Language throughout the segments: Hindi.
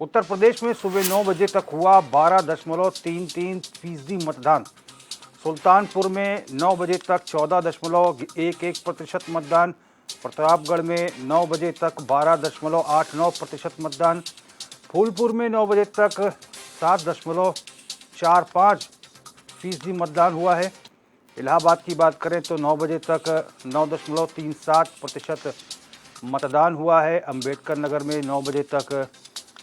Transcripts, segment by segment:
उत्तर प्रदेश में सुबह 9 बजे तक हुआ 12.33% मतदान। सुल्तानपुर में 9 बजे तक 14.11% मतदान। प्रतापगढ़ में 9 बजे तक 12.89% मतदान। फूलपुर में 9 बजे तक 7.45% मतदान हुआ है। इलाहाबाद की बात करें तो 9 बजे तक 9.37% मतदान हुआ है। अंबेडकर नगर में 9 बजे तक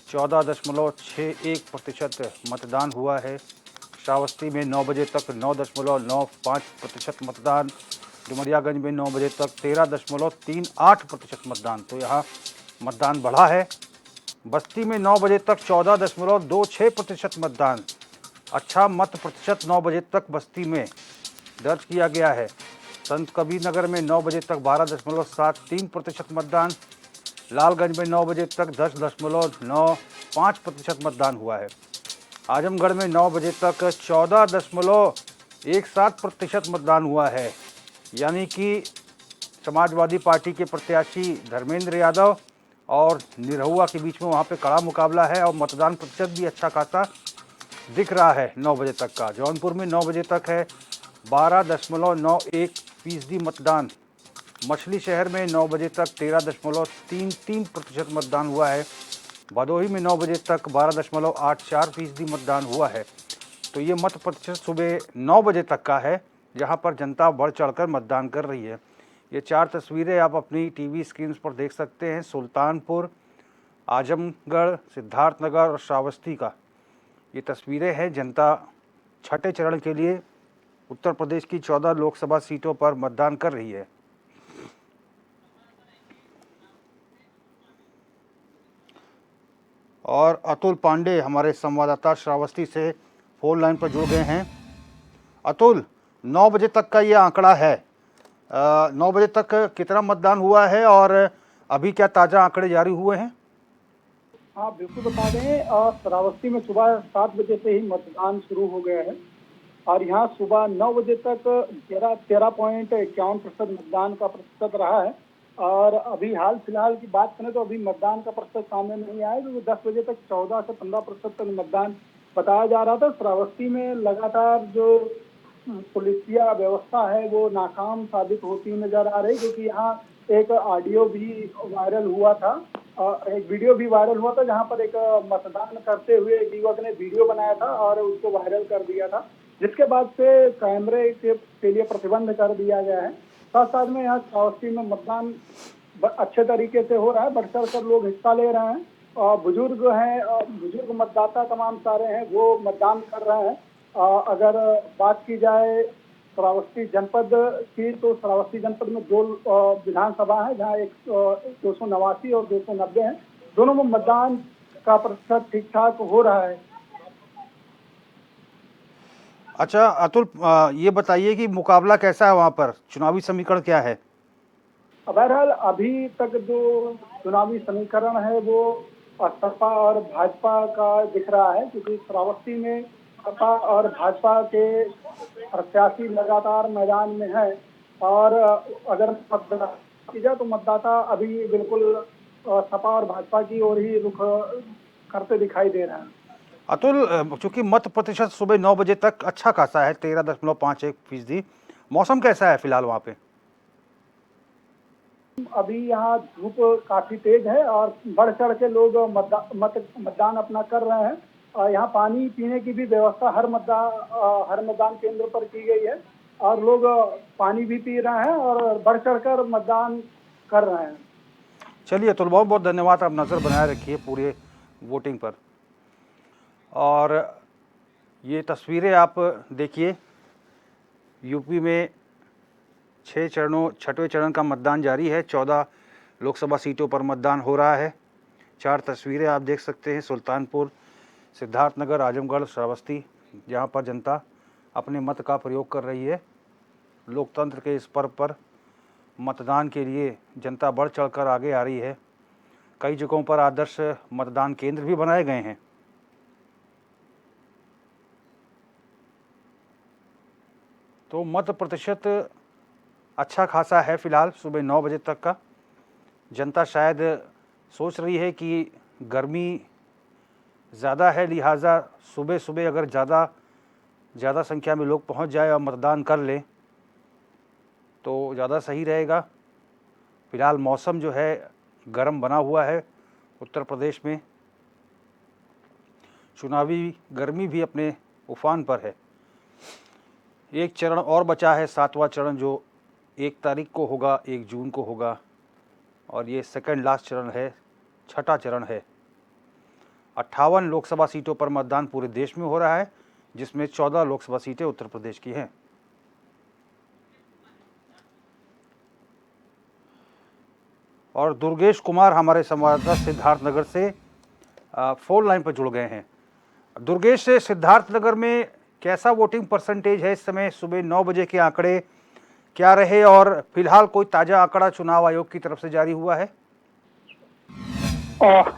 14.61% मतदान हुआ है। श्रावस्ती में 9 बजे तक 9.95% मतदान। डुमरियागंज में 9 बजे तक 13.38% मतदान। तो यहाँ मतदान बढ़ा है। बस्ती में 9 बजे तक 14.26% मतदान। अच्छा मत प्रतिशत 9 बजे तक बस्ती में दर्ज किया गया है। संत कबीर नगर में 9 बजे तक 12.73% मतदान। लालगंज में 9 बजे तक 10.95% मतदान हुआ है। आजमगढ़ में 9 बजे तक 14.17% मतदान हुआ है। यानी कि समाजवादी पार्टी के प्रत्याशी धर्मेंद्र यादव और निरहुआ के बीच में वहाँ पे कड़ा मुकाबला है और मतदान प्रतिशत भी अच्छा खासा दिख रहा है 9 बजे तक का। जौनपुर में 9 बजे तक है 12.91% मतदान। मछली शहर में 9 बजे तक 13.33% मतदान हुआ है। भदोही में 9 बजे तक 12.84% मतदान हुआ है। तो ये मत प्रतिशत सुबह 9 बजे तक का है, जहां पर जनता बढ़ चढ़कर मतदान कर रही है। ये 4 तस्वीरें आप अपनी टीवी स्क्रीन पर देख सकते हैं। सुल्तानपुर, आजमगढ़, सिद्धार्थनगर और श्रावस्ती का ये तस्वीरें हैं। जनता छठे चरण के लिए उत्तर प्रदेश की 14 लोकसभा सीटों पर मतदान कर रही है। और अतुल पांडे हमारे संवाददाता श्रावस्ती से फोन लाइन पर जुड़ गए हैं। अतुल, 9 बजे तक का ये आंकड़ा है। 9 बजे तक कितना मतदान हुआ है और अभी क्या ताज़ा आंकड़े जारी हुए हैं? हाँ, बिल्कुल बता दें। श्रावस्ती में सुबह 7 बजे से ही मतदान शुरू हो गया है और यहाँ सुबह 9 बजे तक 13.51% मतदान का प्रतिशत रहा है। और अभी हाल फिलहाल की बात करें तो अभी मतदान का प्रतिशत सामने नहीं आया, क्योंकि 10 बजे तक 14 से 15% तक मतदान बताया जा रहा था। श्रावस्ती में लगातार जो पुलिसिया व्यवस्था है वो नाकाम साबित होती नजर आ रही, क्योंकि यहाँ एक ऑडियो भी वायरल हुआ था, एक वीडियो भी वायरल हुआ था, जहां पर एक मतदान करते हुए एक युवक ने वीडियो बनाया था और उसको वायरल कर दिया था, जिसके बाद से कैमरे के लिए प्रतिबंध कर दिया गया है। साथ साथ में यहाँ श्रावस्ती में मतदान अच्छे तरीके से हो रहा है, बढ़ चढ़ कर लोग हिस्सा ले रहे हैं और बुजुर्ग हैं, बुजुर्ग मतदाता तमाम सारे हैं वो मतदान कर रहे हैं। अगर बात की जाए श्रावस्ती जनपद की, तो श्रावस्ती जनपद में 2 विधानसभा है, जहाँ एक 289 और 290 है। दोनों में मतदान का प्रतिशत ठीक ठाक हो रहा है। अच्छा अतुल, ये बताइए कि मुकाबला कैसा है वहाँ पर, चुनावी समीकरण क्या है? बहरहाल अभी तक जो चुनावी समीकरण है वो सपा और भाजपा का दिख रहा है, क्योंकि श्रावस्ती में सपा और भाजपा के प्रत्याशी लगातार मैदान में है। और अगर मतदान की जाए तो मतदाता अभी बिल्कुल सपा और भाजपा की ओर ही रुख करते दिखाई दे रहे हैं। अतुल, चूंकि मत प्रतिशत सुबह 9 बजे तक अच्छा खासा है 13.51%। मौसम कैसा है फिलहाल वहाँ पे? अभी यहाँ धूप काफी तेज है और बढ़ चढ़ के लोग मतदान अपना कर रहे हैं। यहाँ पानी पीने की भी व्यवस्था हर मतदान केंद्र पर की गई है और लोग पानी भी पी रहे हैं और बढ़ चढ़कर मतदान कर रहे हैं। चलिए अतुल, बहुत बहुत धन्यवाद। आप नज़र बनाए रखिए पूरे वोटिंग पर। और ये तस्वीरें आप देखिए, यूपी में 6वें चरण का मतदान जारी है। 14 लोकसभा सीटों पर मतदान हो रहा है। 4 तस्वीरें आप देख सकते हैं, सुल्तानपुर, सिद्धार्थनगर, आजमगढ़, श्रावस्ती, जहां पर जनता अपने मत का प्रयोग कर रही है। लोकतंत्र के इस पर्व पर मतदान के लिए जनता बढ़ चढ़कर आगे आ रही है। कई जगहों पर आदर्श मतदान केंद्र भी बनाए गए हैं। तो मत प्रतिशत अच्छा खासा है फिलहाल सुबह 9 बजे तक का। जनता शायद सोच रही है कि गर्मी ज़्यादा है, लिहाजा सुबह सुबह अगर ज़्यादा संख्या में लोग पहुंच जाए और मतदान कर लें तो ज़्यादा सही रहेगा। फिलहाल मौसम जो है गर्म बना हुआ है उत्तर प्रदेश में, चुनावी गर्मी भी अपने उफान पर है। एक चरण और बचा है, 7वां चरण, जो 1 तारीख को होगा, 1 जून को होगा, और ये सेकंड लास्ट चरण है, 6ठा चरण है। 58 लोकसभा सीटों पर मतदान पूरे देश में हो रहा है, जिसमें 14 लोकसभा सीटें उत्तर प्रदेश की हैं। और दुर्गेश कुमार हमारे संवाददाता सिद्धार्थनगर से फोन लाइन पर जुड़ गए हैं। दुर्गेश, से सिद्धार्थनगर में कैसा वोटिंग परसेंटेज है इस समय? सुबह 9 बजे के आंकड़े क्या रहे, और फिलहाल कोई ताज़ा आंकड़ा चुनाव आयोग की तरफ से जारी हुआ है?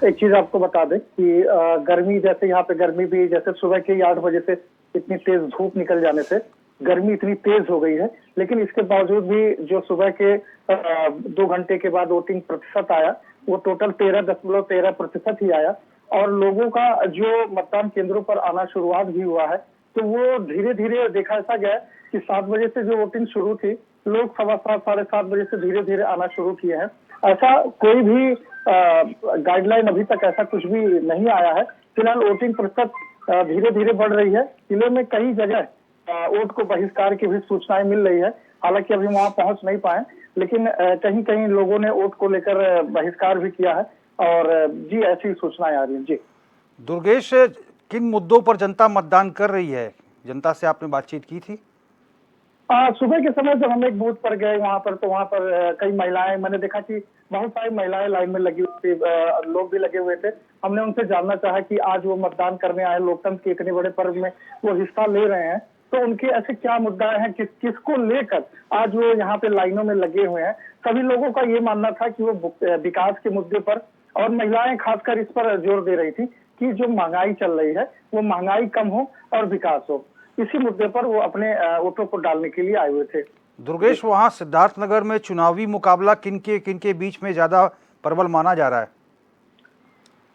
एक चीज आपको बता दें कि गर्मी, जैसे यहाँ पे गर्मी भी, जैसे सुबह के 8 बजे से इतनी तेज धूप निकल जाने से गर्मी इतनी तेज हो गई है, लेकिन इसके बावजूद भी जो सुबह के 2 घंटे के बाद वोटिंग प्रतिशत आया वो टोटल 13.13% ही आया। और लोगों का जो मतदान केंद्रों पर आना शुरुआत भी हुआ है, तो वो धीरे धीरे देखा ऐसा गया कि 7 बजे से जो वोटिंग शुरू थी, लोग 7:15 7:30 बजे से धीरे धीरे आना शुरू किए हैं। ऐसा कोई भी गाइडलाइन अभी तक ऐसा कुछ भी नहीं आया है। फिलहाल वोटिंग प्रतिशत धीरे धीरे बढ़ रही है। जिले में कई जगह वोट को बहिष्कार की भी सूचनाएं मिल रही है। हालांकि अभी वहां पहुंच नहीं पाए, लेकिन कहीं कहीं लोगों ने वोट को लेकर बहिष्कार भी किया है। और जी, ऐसी सूचनाएं आ रही हैं। जी दुर्गेश, किन मुद्दों पर जनता मतदान कर रही है? जनता से आपने बातचीत की थी? सुबह के समय जब हम एक बूथ पर गए वहां पर, तो वहां पर कई महिलाएं, मैंने देखा कि बहुत सारी महिलाएं लाइन में लगी हुई थी, लोग भी लगे हुए थे। हमने उनसे जानना चाहा कि आज वो मतदान करने आए, लोकतंत्र के इतने बड़े पर्व में वो हिस्सा ले रहे हैं, तो उनके ऐसे क्या मुद्दा हैं, किसको लेकर आज वो यहाँ पे लाइनों में लगे हुए हैं। सभी लोगों का ये मानना था कि वो विकास के मुद्दे पर, और महिलाएं खासकर इस पर जोर दे रही थी कि जो महंगाई चल रही है वो महंगाई कम हो और विकास हो। इसी मुद्दे पर वो अपने वोटों को डालने के लिए आए हुए थे। दुर्गेश, वहाँ सिद्धार्थनगर में चुनावी मुकाबला किनके बीच में ज़्यादा प्रबल माना जा रहा है?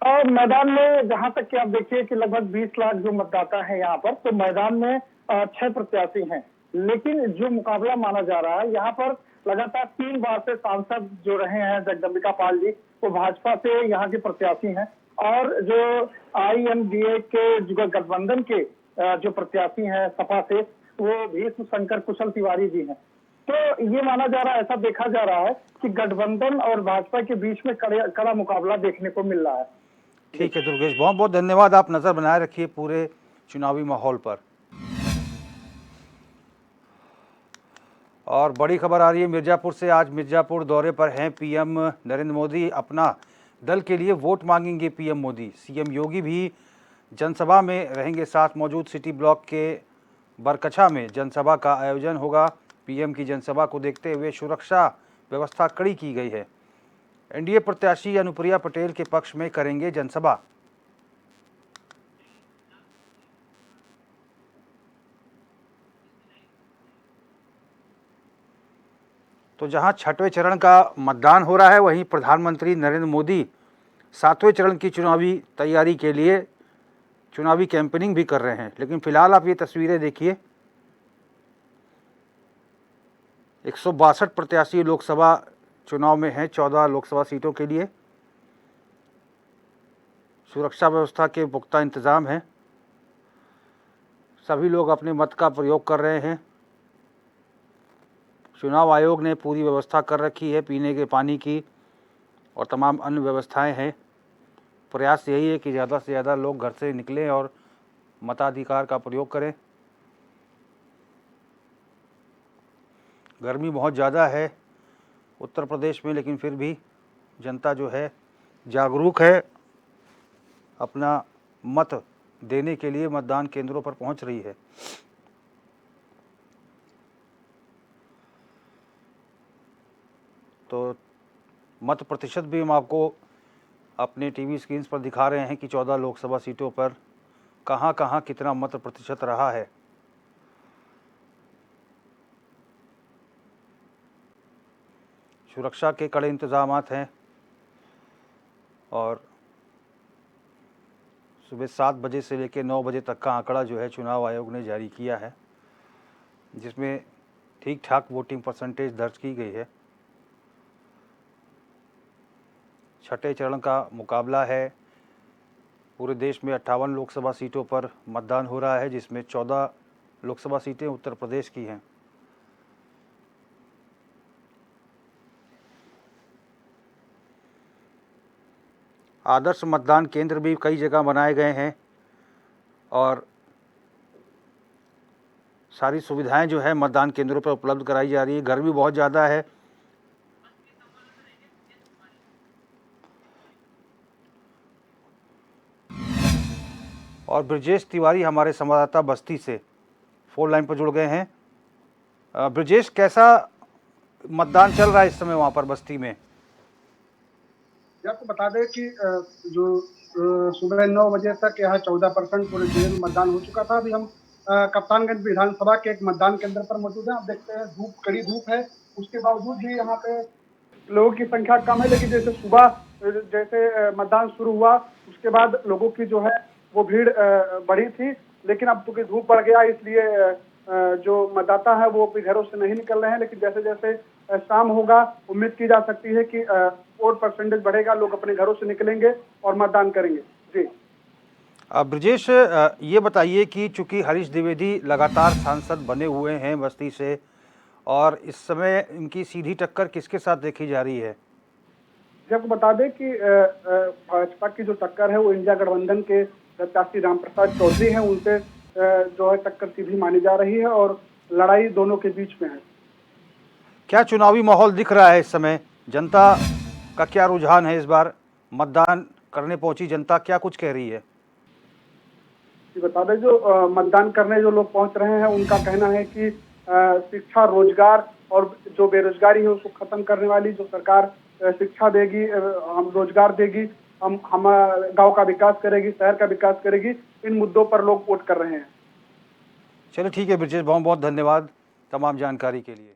और मैदान में जहां तक कि आप देखिए कि लगभग 20 लाख जो मतदाता हैं यहाँ पर, तो मैदान में 6 प्रत्याशी हैं। लेकिन जो मुकाबला माना जा रहा है यहाँ पर, लगातार 3 बार से सांसद जो रहे हैं जगदम्बिका पाल जी, वो भाजपा से यहाँ के प्रत्याशी हैं। और जो IMDA के जो गठबंधन के जो प्रत्याशी हैं सपा से, वो भीष्म शंकर कुशल तिवारी जी हैं। तो ये माना जा रहा है, ऐसा देखा जा रहा है कि गठबंधन और भाजपा के बीच में कड़ा मुकाबला देखने को मिल रहा है। ठीक है दुर्गेश, बहुत बहुत धन्यवाद। आप नज़र बनाए रखिए पूरे चुनावी माहौल पर। और बड़ी खबर आ रही है मिर्ज़ापुर से। आज मिर्ज़ापुर दौरे पर हैं PM नरेंद्र मोदी। अपना दल के लिए वोट मांगेंगे PM मोदी। CM योगी भी जनसभा में रहेंगे साथ मौजूद। सिटी ब्लॉक के बरकछा में जनसभा का आयोजन होगा। PM की जनसभा को देखते हुए सुरक्षा व्यवस्था कड़ी की गई है। NDA प्रत्याशी अनुप्रिया पटेल के पक्ष में करेंगे जनसभा। तो जहां 6वें चरण का मतदान हो रहा है, वहीं प्रधानमंत्री नरेंद्र मोदी 7वें चरण की चुनावी तैयारी के लिए चुनावी कैंपेनिंग भी कर रहे हैं। लेकिन फिलहाल आप ये तस्वीरें देखिए, 162 प्रत्याशी लोकसभा चुनाव में हैं 14 लोकसभा सीटों के लिए। सुरक्षा व्यवस्था के पुख्ता इंतजाम हैं। सभी लोग अपने मत का प्रयोग कर रहे हैं। चुनाव आयोग ने पूरी व्यवस्था कर रखी है, पीने के पानी की और तमाम अन्य व्यवस्थाएं हैं। प्रयास यही है कि ज़्यादा से ज़्यादा लोग घर से निकलें और मताधिकार का प्रयोग करें। गर्मी बहुत ज़्यादा है उत्तर प्रदेश में, लेकिन फिर भी जनता जो है जागरूक है, अपना मत देने के लिए मतदान केंद्रों पर पहुंच रही है। तो मत प्रतिशत भी हम आपको अपने टीवी स्क्रीन पर दिखा रहे हैं कि 14 लोकसभा सीटों पर कहां कहां कितना मत प्रतिशत रहा है। सुरक्षा के कड़े इंतजामात हैं और सुबह 7 बजे से लेकर 9 बजे तक का आंकड़ा जो है चुनाव आयोग ने जारी किया है, जिसमें ठीक ठाक वोटिंग परसेंटेज दर्ज की गई है। छठे चरण का मुकाबला है। पूरे देश में 58 लोकसभा सीटों पर मतदान हो रहा है, जिसमें 14 लोकसभा सीटें उत्तर प्रदेश की हैं। आदर्श मतदान केंद्र भी कई जगह बनाए गए हैं और सारी सुविधाएं जो है मतदान केंद्रों पर उपलब्ध कराई जा रही है। गर्मी बहुत ज़्यादा है। और ब्रजेश तिवारी हमारे संवाददाता बस्ती से फोन लाइन पर जुड़ गए हैं। ब्रजेश, कैसा मतदान चल रहा है इस समय वहाँ पर बस्ती में? आपको बता दें कि जो सुबह 9 बजे तक यहाँ 14% पूरे जिले में मतदान हो चुका था। अभी हम कप्तानगंज विधानसभा के एक मतदान केंद्र पर मौजूद हैं। आप देखते हैं धूप, कड़ी धूप है, उसके बावजूद भी यहाँ पे लोगों की संख्या कम है। लेकिन जैसे सुबह जैसे मतदान शुरू हुआ उसके बाद लोगों की जो है वो भीड़ बढ़ी थी, लेकिन अब चूंकि धूप बढ़ गया इसलिए जो मतदाता है वो अपने घरों से नहीं निकल रहे हैं। लेकिन जैसे जैसे शाम होगा उम्मीद की जा सकती है कि वोट परसेंटेज बढ़ेगा, लोग अपने घरों से निकलेंगे और मतदान करेंगे। जी ब्रजेश, ये बताइए कि चूंकि हरीश द्विवेदी लगातार सांसद बने हुए हैं बस्ती से, और इस समय इनकी सीधी टक्कर किसके साथ देखी जा रही है? आपको बता दें कि भाजपा की जो टक्कर है वो इंडिया गठबंधन के प्रत्याशी रामप्रसाद चौधरी हैं, उनसे जो है टक्कर सीधी मानी जा रही है और लड़ाई दोनों के बीच में है। क्या चुनावी माहौल दिख रहा है इस समय? जनता का क्या रुझान है? इस बार मतदान करने पहुंची जनता क्या कुछ कह रही है? बता दें, जो मतदान करने जो लोग पहुंच रहे हैं उनका कहना है कि शिक्षा, रोजगार और जो बेरोजगारी है उसको खत्म करने वाली जो सरकार शिक्षा देगी, हम रोजगार देगी, हम गांव का विकास करेगी, शहर का विकास करेगी, इन मुद्दों पर लोग वोट कर रहे हैं। चलो ठीक है ब्रजेश, बहुत बहुत धन्यवाद तमाम जानकारी के लिए।